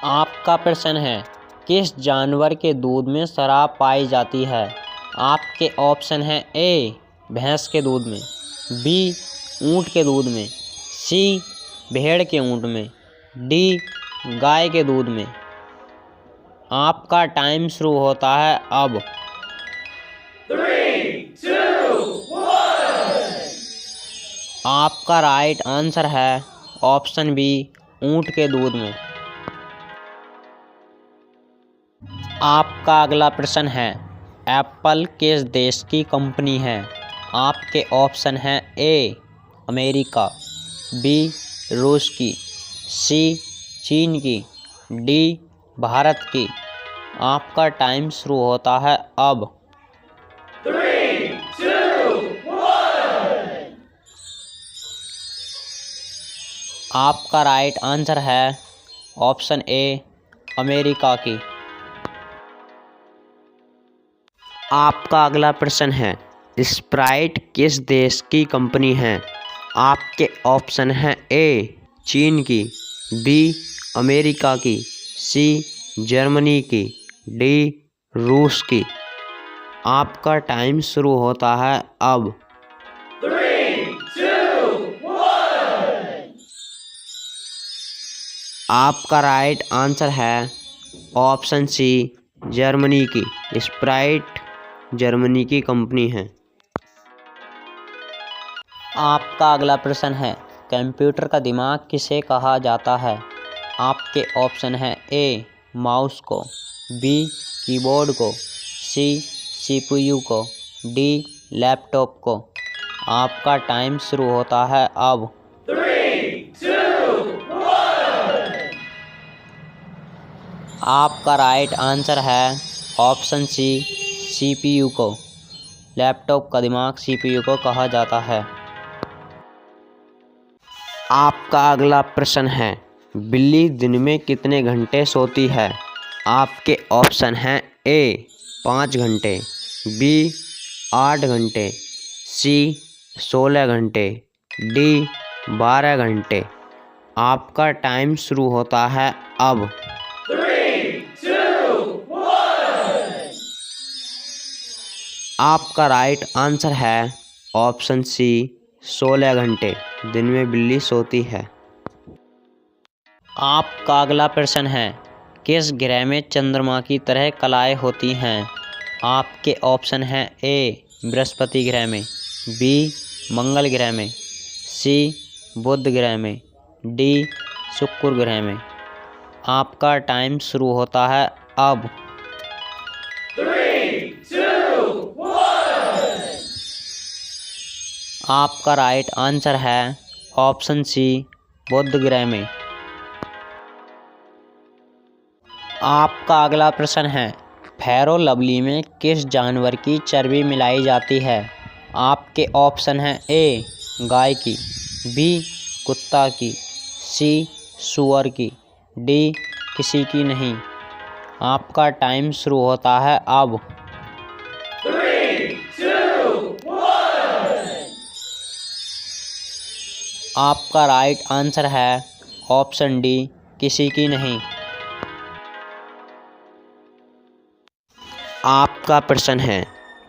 आपका प्रश्न है, किस जानवर के दूध में शराब पाई जाती है? आपके ऑप्शन हैं ए भैंस के दूध में, बी ऊँट के दूध में, सी भेड़ के ऊँट में, डी गाय के दूध में। आपका टाइम शुरू होता है अब। 3, 2, 1। आपका राइट आंसर है ऑप्शन बी ऊँट के दूध में। आपका अगला प्रश्न है, एप्पल किस देश की कंपनी है? आपके ऑप्शन हैं ए अमेरिका, बी रूस की, सी चीन की, डी भारत की। आपका टाइम शुरू होता है अब। 3, 2, 1। आपका राइट आंसर है ऑप्शन ए अमेरिका की। आपका अगला प्रश्न है, स्प्राइट किस देश की कंपनी है? आपके ऑप्शन हैं ए चीन की, बी अमेरिका की, सी जर्मनी की, डी रूस की। आपका टाइम शुरू होता है अब। 3, 2, 1। आपका राइट आंसर है ऑप्शन सी जर्मनी की। स्प्राइट जर्मनी की कंपनी है। आपका अगला प्रश्न है, कंप्यूटर का दिमाग किसे कहा जाता है? आपके ऑप्शन हैं ए माउस को, बी कीबोर्ड को, सी सीपीयू को, डी लैपटॉप को। आपका टाइम शुरू होता है अब। 3, 2, 1। आपका राइट आंसर है ऑप्शन सी सीपीयू को। लैपटॉप का दिमाग सीपीयू को कहा जाता है। आपका अगला प्रश्न है, बिल्ली दिन में कितने घंटे सोती है? आपके ऑप्शन हैं ए 5 घंटे, बी 8 घंटे, सी 16 घंटे, डी 12 घंटे। आपका टाइम शुरू होता है अब। 3, 2, 1। आपका राइट आंसर है ऑप्शन सी 16 घंटे दिन में बिल्ली सोती है। आपका अगला प्रश्न है, किस ग्रह में चंद्रमा की तरह कलाएं होती हैं? आपके ऑप्शन हैं ए बृहस्पति ग्रह में, बी मंगल ग्रह में, सी बुध ग्रह में, डी शुक्र ग्रह में। आपका टाइम शुरू होता है अब। 3, 2, 1। आपका राइट आंसर है ऑप्शन सी बुध ग्रह में। आपका अगला प्रश्न है, फेयर लवली में किस जानवर की चर्बी मिलाई जाती है? आपके ऑप्शन हैं ए गाय की, बी कुत्ता की, सी सूअर की, डी किसी की नहीं। आपका टाइम शुरू होता है अब। 3, 2, 1। आपका राइट आंसर है ऑप्शन डी किसी की नहीं। आपका प्रश्न है,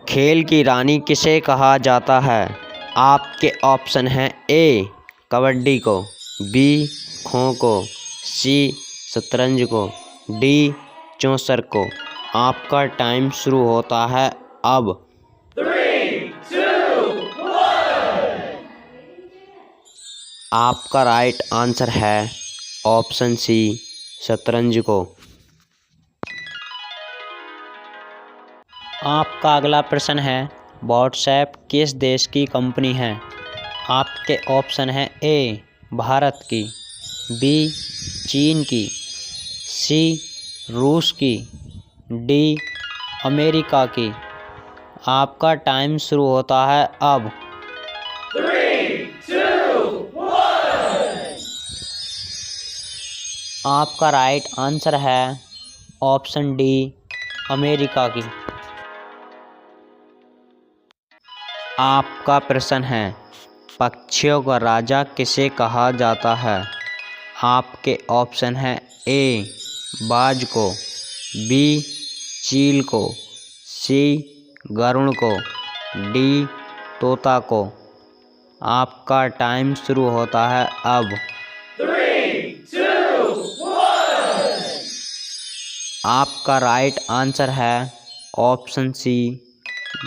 खेल की रानी किसे कहा जाता है? आपके ऑप्शन हैं ए कबड्डी को, बी खो को, सी शतरंज को, डी चौसर को। आपका टाइम शुरू होता है अब। 3, 2, 1। आपका राइट आंसर है ऑप्शन सी शतरंज को। आपका अगला प्रश्न है, व्हाट्सएप किस देश की कंपनी है? आपके ऑप्शन हैं ए भारत की, बी चीन की, सी रूस की, डी अमेरिका की। आपका टाइम शुरू होता है अब। 3, 2, 1। आपका राइट आंसर है ऑप्शन डी अमेरिका की। आपका प्रश्न है, पक्षियों का राजा किसे कहा जाता है? आपके ऑप्शन हैं ए बाज को, बी चील को, सी गरुड़ को, डी तोता को। आपका टाइम शुरू होता है अब। 3, 2, 1. आपका राइट आंसर है ऑप्शन सी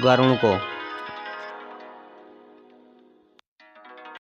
गरुड़ को।